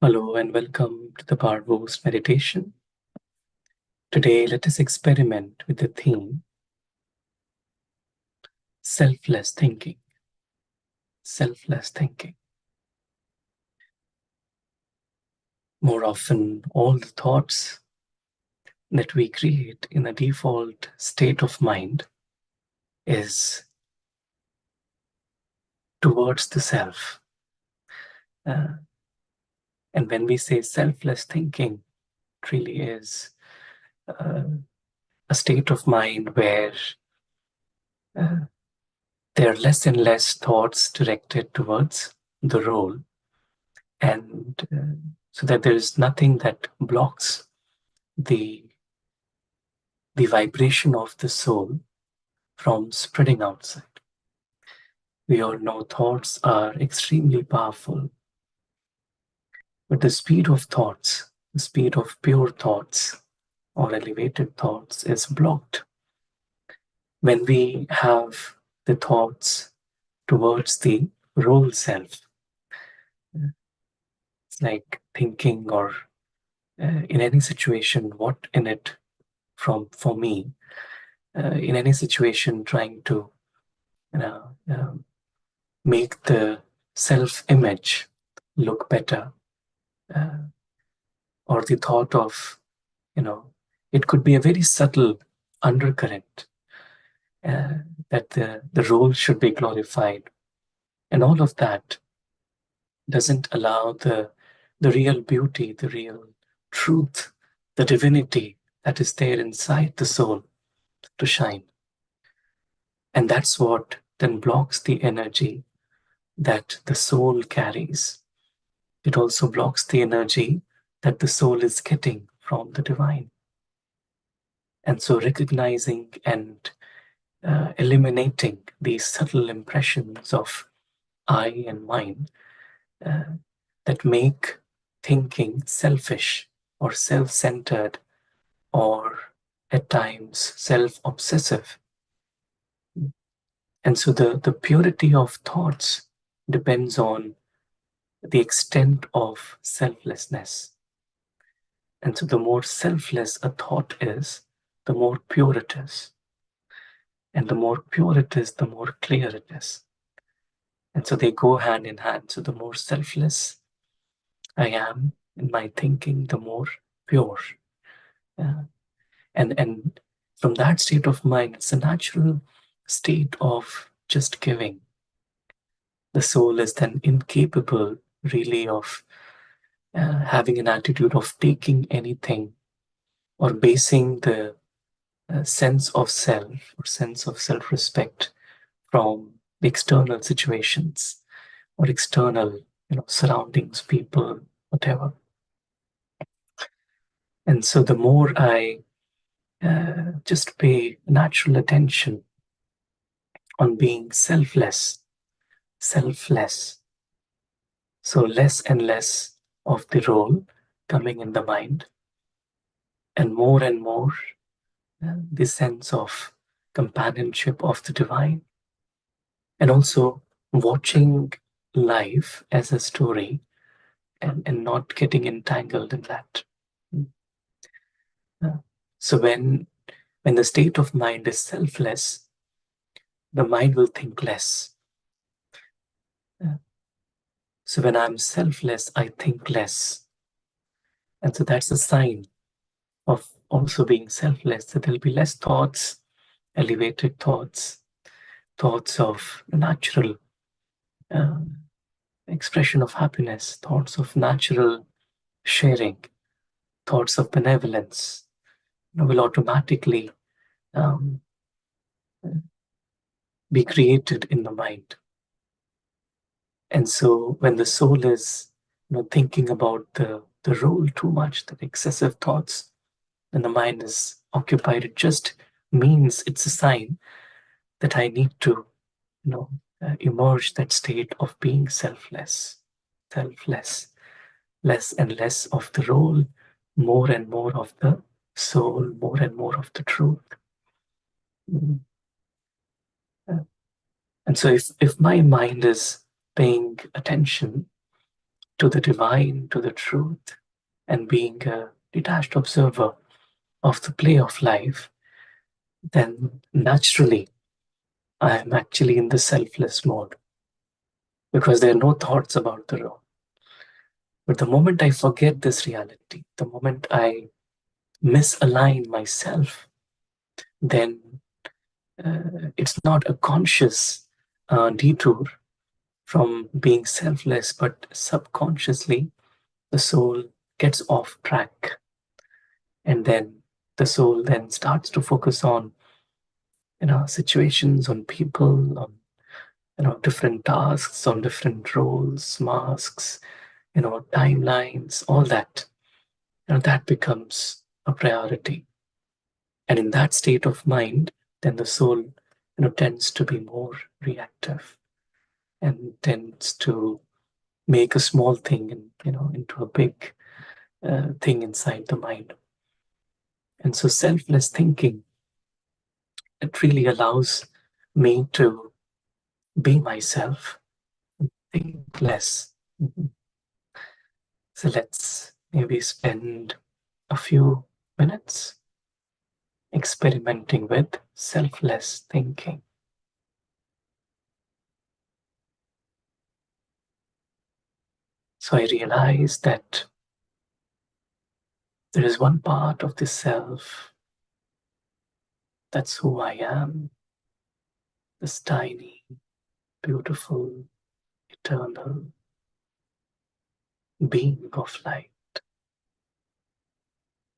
Hello and welcome to the Powerboost meditation. Today, let us experiment with the theme selfless thinking. Selfless thinking. More often, all the thoughts that we create in a default state of mind is towards the self. And when we say selfless thinking, it really is a state of mind where there are less and less thoughts directed towards the role, and so that there is nothing that blocks the vibration of the soul from spreading outside. We all know thoughts are extremely powerful, but the speed of thoughts, the speed of pure thoughts or elevated thoughts is blocked when we have the thoughts towards the role self. It's like thinking or in any situation, what in it for me, in any situation, trying to you know, make the self-image look better, or the thought of, it could be a very subtle undercurrent that the role should be glorified, and all of that doesn't allow the real beauty, the real truth, the divinity that is there inside the soul to shine. And that's what then blocks the energy that the soul carries. It also blocks the energy that the soul is getting from the divine. And so recognizing and eliminating these subtle impressions of I and mine that make thinking selfish or self-centered or at times self-obsessive. And so the purity of thoughts depends on the extent of selflessness. And so the more selfless a thought is, the more pure it is. And the more pure it is, the more clear it is. And so they go hand in hand. So the more selfless I am in my thinking, the more pure. And from that state of mind, it's a natural state of just giving. The soul is then incapable really of having an attitude of taking anything or basing the sense of self or sense of self-respect from the external situations or external surroundings, people, whatever. And so the more I just pay natural attention on being selfless, selfless, so less and less of the role coming in the mind, and more the sense of companionship of the divine, and also watching life as a story and not getting entangled in that. So when the state of mind is selfless, the mind will think less. So when I'm selfless, I think less. And so that's a sign of also being selfless, that there'll be less thoughts, elevated thoughts, thoughts of natural expression of happiness, thoughts of natural sharing, thoughts of benevolence will automatically be created in the mind. And so when the soul is thinking about the role too much, the excessive thoughts, then the mind is occupied. It just means it's a sign that I need to emerge that state of being selfless, selfless, less and less of the role, more and more of the soul, more and more of the truth. And so if my mind is paying attention to the divine, to the truth, and being a detached observer of the play of life, then naturally I am actually in the selfless mode because there are no thoughts about the wrong. But the moment I forget this reality, the moment I misalign myself, then it's not a conscious detour from being selfless, but subconsciously the soul gets off track, and then the soul then starts to focus on situations, on people, on different tasks, on different roles, masks, timelines, all that. That becomes a priority, and in that state of mind, then the soul tends to be more reactive and tends to make a small thing into a big thing inside the mind. And so selfless thinking, it really allows me to be myself, think less. Mhm. So let's maybe spend a few minutes experimenting with selfless thinking. So I realized that there is one part of the self, that's who I am, this tiny, beautiful, eternal being of light.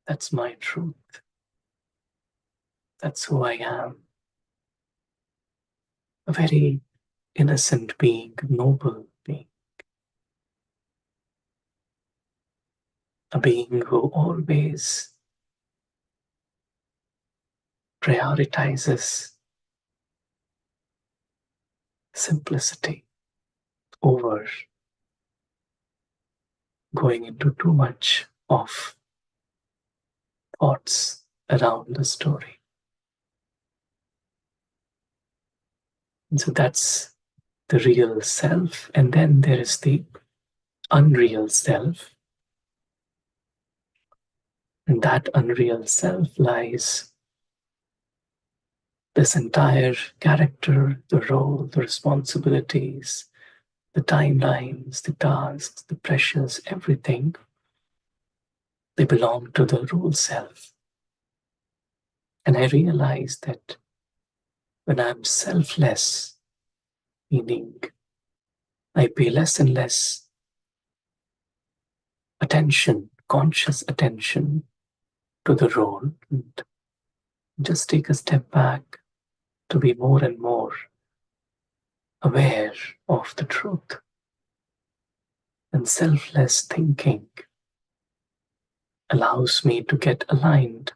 That's my truth. That's who I am. A very innocent being, noble being, a being who always prioritizes simplicity over going into too much of thoughts around the story. And so that's the real self. And then there is the unreal self. And that unreal self lies this entire character, the role, the responsibilities, the timelines, the tasks, the pressures, everything, they belong to the real self. And I realized that when I'm selfless, meaning I pay less and less attention, conscious attention to the role, and just take a step back to be more and more aware of the truth. And selfless thinking allows me to get aligned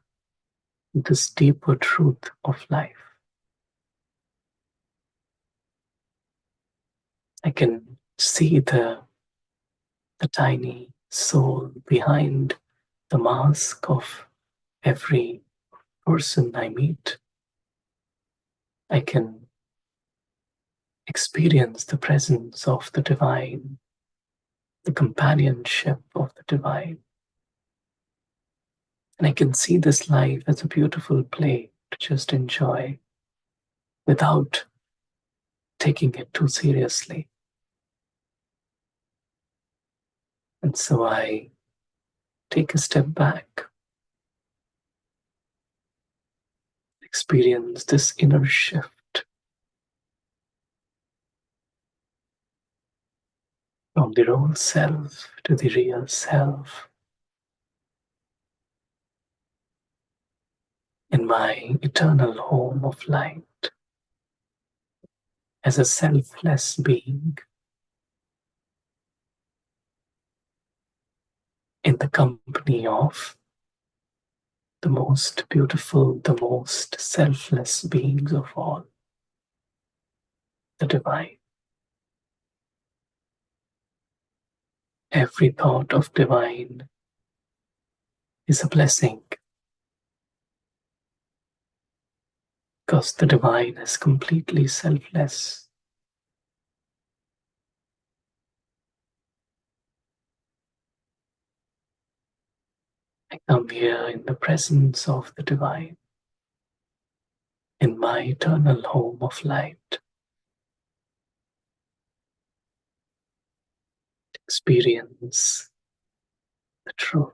with this deeper truth of life. I can see the tiny soul behind the mask of every person I meet. I can experience the presence of the divine, the companionship of the divine. And I can see this life as a beautiful play to just enjoy without taking it too seriously. And so I take a step back, experience this inner shift from the role self to the real self in my eternal home of light as a selfless being in the company of the most beautiful, the most selfless beings of all, the divine. Every thought of divine is a blessing because the divine is completely selfless. I come here in the presence of the divine, in my eternal home of light, experience the truth.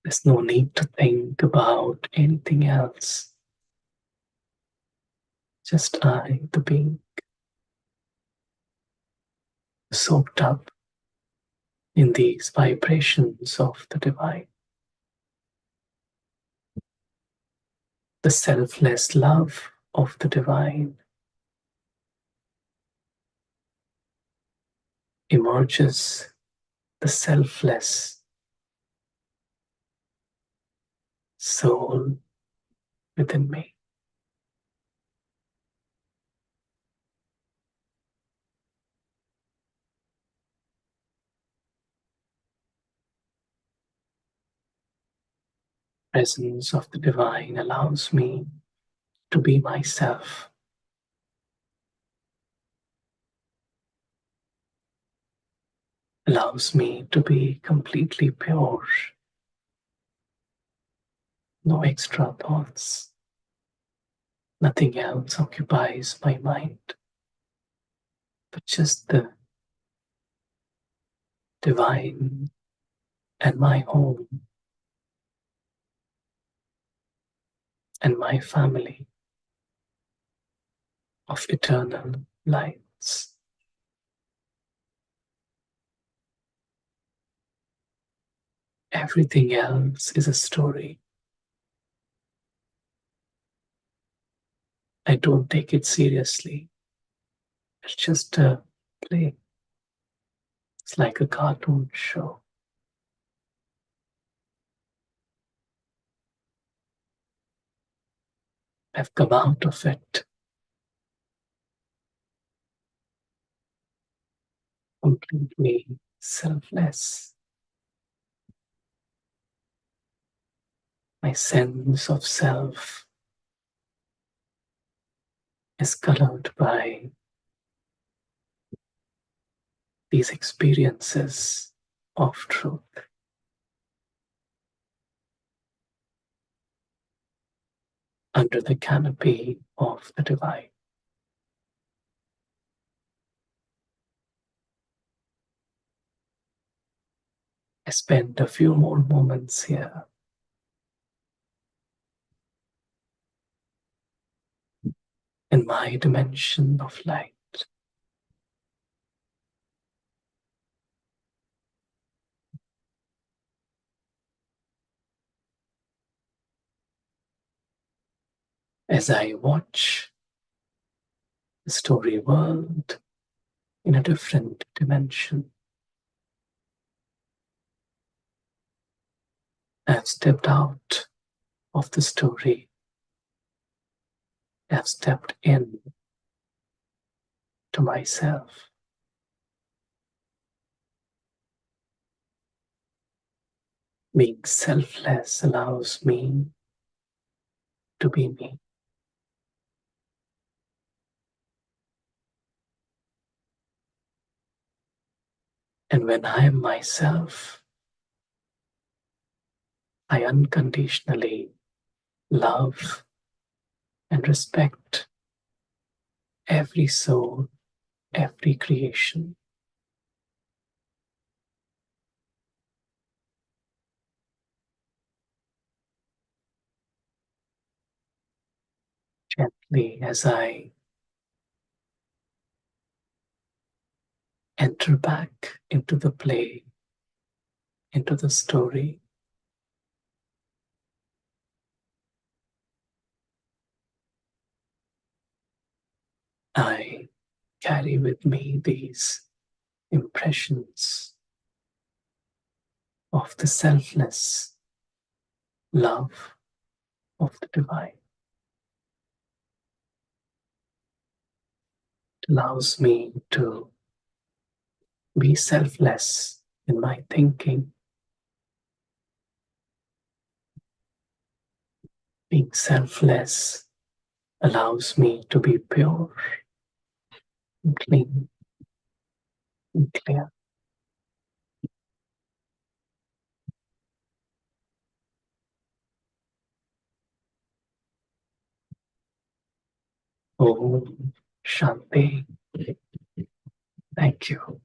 There's no need to think about anything else. Just I, the being, soaked up in these vibrations of the divine. The selfless love of the divine emerges the selfless soul within me. Presence of the divine allows me to be myself, allows me to be completely pure, no extra thoughts, nothing else occupies my mind, but just the divine and my home and my family of eternal lights. Everything else is a story. I don't take it seriously. It's just a play. It's like a cartoon show. I've come out of it completely selfless. My sense of self is colored by these experiences of truth. Under the canopy of the divine, I spend a few more moments here in my dimension of light. As I watch the story world in a different dimension, I've stepped out of the story. I've stepped in to myself. Being selfless allows me to be me. And when I am myself, I unconditionally love and respect every soul, every creation. Gently as I enter back into the play, into the story, I carry with me these impressions of the selfless love of the divine. It allows me to be selfless in my thinking. Being selfless allows me to be pure and clean. clear. Oh, Shanti, thank you.